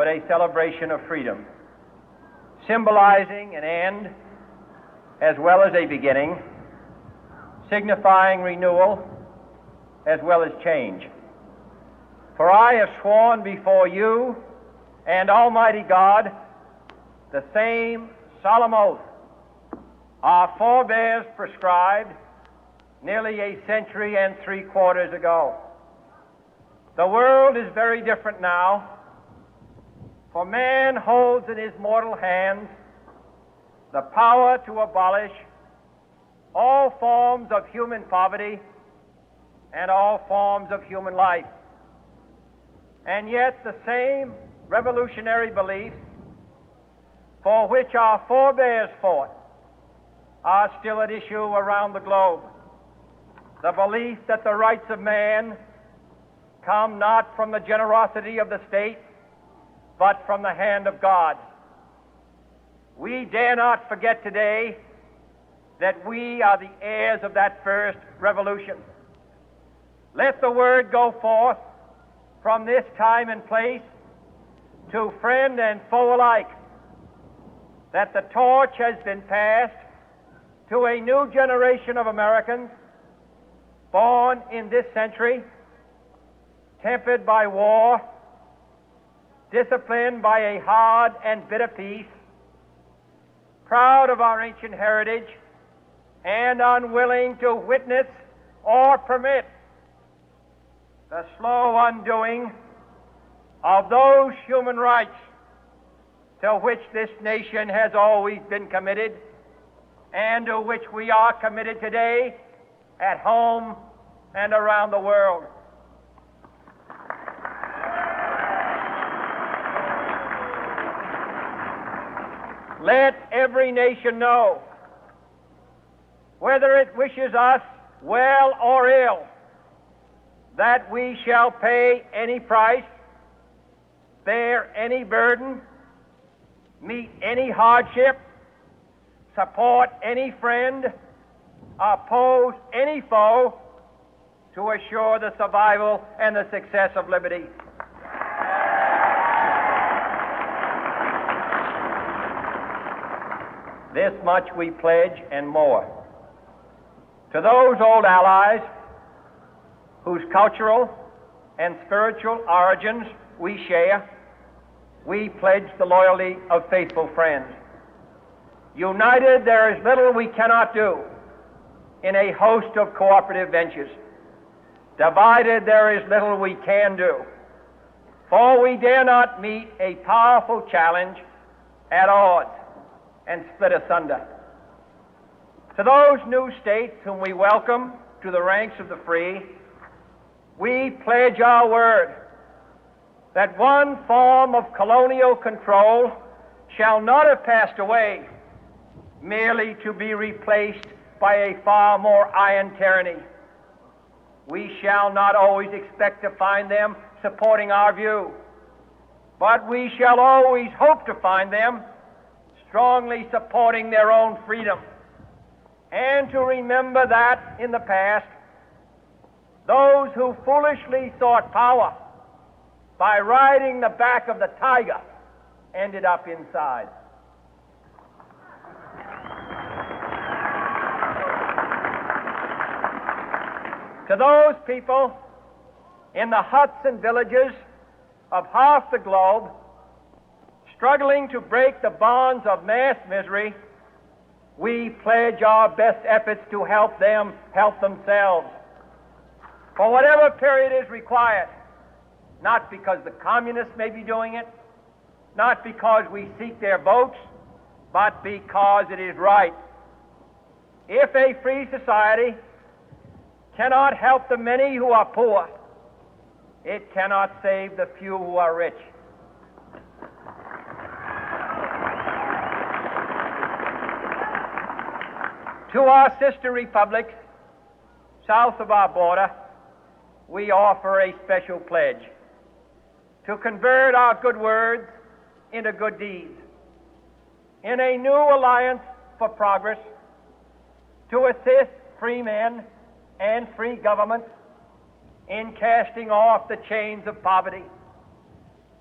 but a celebration of freedom, symbolizing an end as well as a beginning, signifying renewal as well as change. For I have sworn before you and Almighty God the same solemn oath our forebears prescribed nearly a century and 3/4 ago. The world is very different now, for man holds in his mortal hands the power to abolish all forms of human poverty and all forms of human life. And yet the same revolutionary beliefs for which our forebears fought are still at issue around the globe. The belief that the rights of man come not from the generosity of the state, but from the hand of God. We dare not forget today that we are the heirs of that first revolution. Let the word go forth from this time and place to friend and foe alike that the torch has been passed to a new generation of Americans born in this century, tempered by war, disciplined by a hard and bitter peace, proud of our ancient heritage, and unwilling to witness or permit the slow undoing of those human rights to which this nation has always been committed and to which we are committed today at home and around the world. Let every nation know, whether it wishes us well or ill, that we shall pay any price, bear any burden, meet any hardship, support any friend, oppose any foe to assure the survival and the success of liberty. This much we pledge and more. To those old allies whose cultural and spiritual origins we share, we pledge the loyalty of faithful friends. United, there is little we cannot do in a host of cooperative ventures. Divided, there is little we can do, for we dare not meet a powerful challenge at odds and split asunder. To those new states whom we welcome to the ranks of the free, we pledge our word that one form of colonial control shall not have passed away merely to be replaced by a far more iron tyranny. We shall not always expect to find them supporting our view, but we shall always hope to find them strongly supporting their own freedom, and to remember that in the past, those who foolishly sought power by riding the back of the tiger ended up inside. To those people in the huts and villages of half the globe struggling to break the bonds of mass misery, we pledge our best efforts to help them help themselves for whatever period is required, not because the communists may be doing it, not because we seek their votes, but because it is right. If a free society cannot help the many who are poor, it cannot save the few who are rich. To our sister republics south of our border, we offer a special pledge to convert our good words into good deeds, in a new alliance for progress, to assist free men and free governments in casting off the chains of poverty.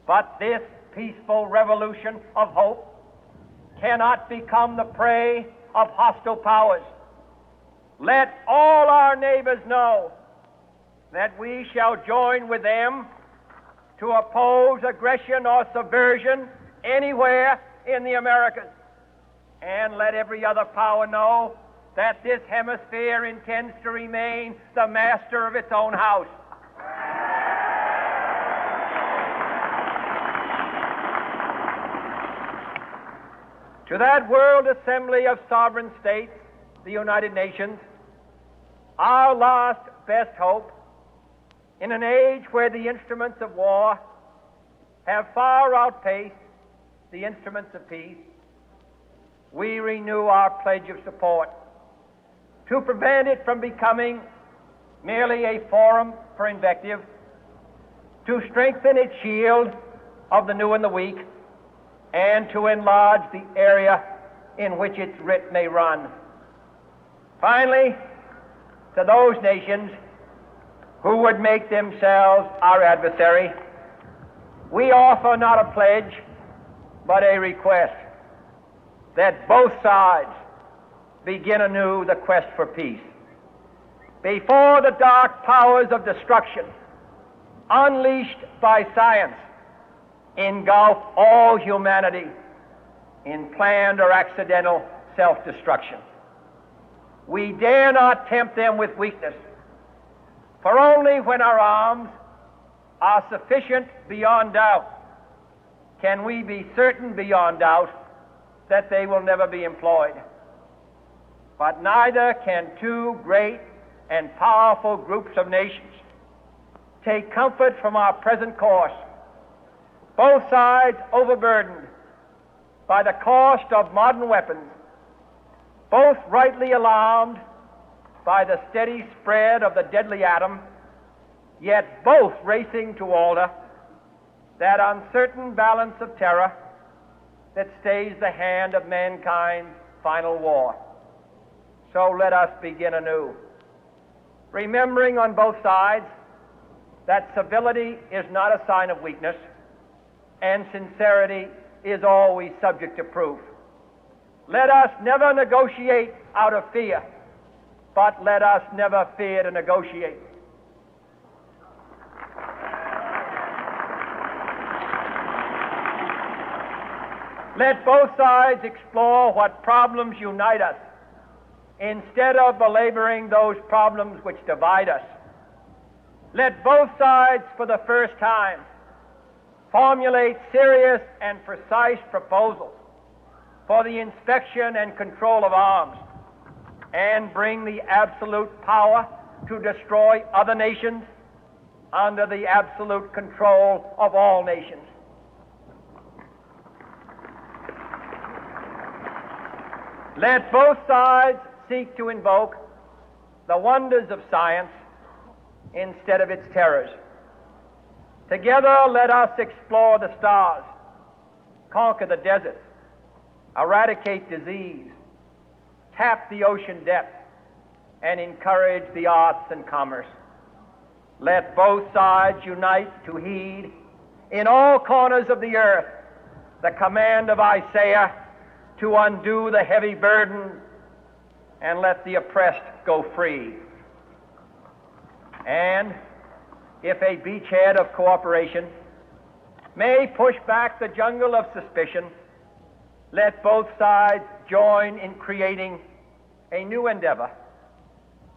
But this peaceful revolution of hope cannot become the prey of hostile powers. Let all our neighbors know that we shall join with them to oppose aggression or subversion anywhere in the Americas. And let every other power know that this hemisphere intends to remain the master of its own house. To that World Assembly of Sovereign States, the United Nations, our last best hope, in an age where the instruments of war have far outpaced the instruments of peace, we renew our pledge of support to prevent it from becoming merely a forum for invective, to strengthen its shield of the new and the weak, and to enlarge the area in which its writ may run. Finally, to those nations who would make themselves our adversary, we offer not a pledge, but a request that both sides begin anew the quest for peace. Before the dark powers of destruction, unleashed by science, engulf all humanity in planned or accidental self-destruction, we dare not tempt them with weakness, for only when our arms are sufficient beyond doubt can we be certain beyond doubt that they will never be employed. But neither can two great and powerful groups of nations take comfort from our present course, both sides overburdened by the cost of modern weapons, both rightly alarmed by the steady spread of the deadly atom, yet both racing to alter that uncertain balance of terror that stays the hand of mankind's final war. So let us begin anew, remembering on both sides that civility is not a sign of weakness, and sincerity is always subject to proof. Let us never negotiate out of fear, but let us never fear to negotiate. Let both sides explore what problems unite us, instead of belaboring those problems which divide us. Let both sides, for the first time, formulate serious and precise proposals for the inspection and control of arms, and bring the absolute power to destroy other nations under the absolute control of all nations. Let both sides seek to invoke the wonders of science instead of its terrors. Together, let us explore the stars, conquer the deserts, eradicate disease, tap the ocean depths, and encourage the arts and commerce. Let both sides unite to heed in all corners of the earth the command of Isaiah to undo the heavy burden and let the oppressed go free. And if a beachhead of cooperation may push back the jungle of suspicion, let both sides join in creating a new endeavor,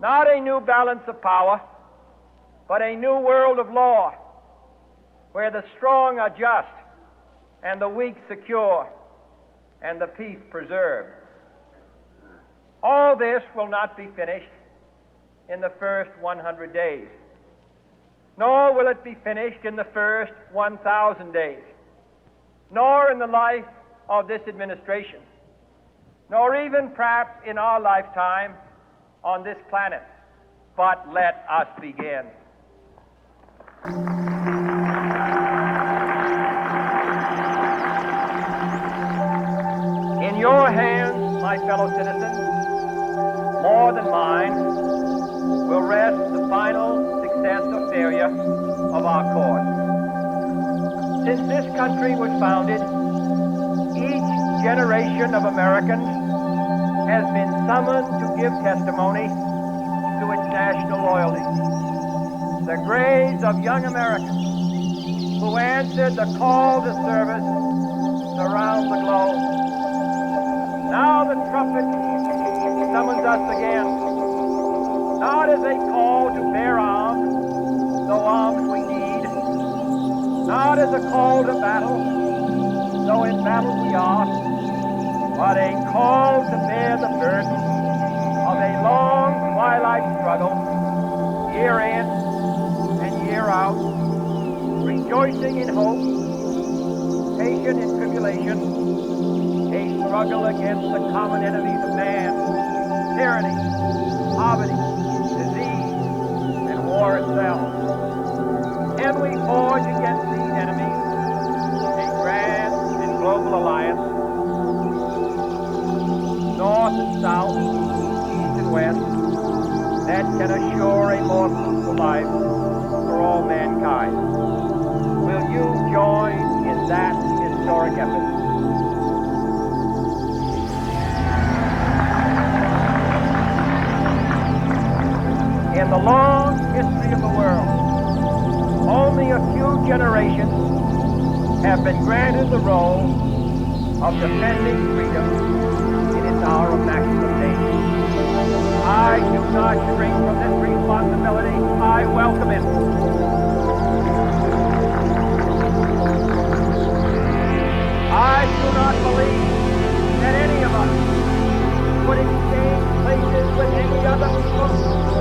not a new balance of power, but a new world of law, where the strong are just and the weak secure and the peace preserved. All this will not be finished in the first 100 days, nor will it be finished in the first 1,000 days, nor in the life of this administration, nor even perhaps in our lifetime on this planet. But let us begin. In your hands, my fellow citizens, more than mine, will rest the final success or failure of our course. Since this country was founded, each generation of Americans has been summoned to give testimony to its national loyalty. The graves of young Americans who answered the call to service surround the globe. Now the trumpet summons us again, not as a call to bear arms, though arms we need, not as a call to battle, though in battle we are, but a call to bear the burden of a long twilight struggle, year in and year out, rejoicing in hope, patient in tribulation, a struggle against the common enemies of man, tyranny, poverty, disease, and war itself. Can we forge against these enemies a grand and global alliance, north and south, east and west, that can assure a more fruitful life for all mankind? Will you join in that historic effort? In the long history of the world, only a few generations have been granted the role of defending freedom in its hour of maximum danger. I do not shrink from this responsibility. I welcome it. I do not believe that any of us would exchange places with any other people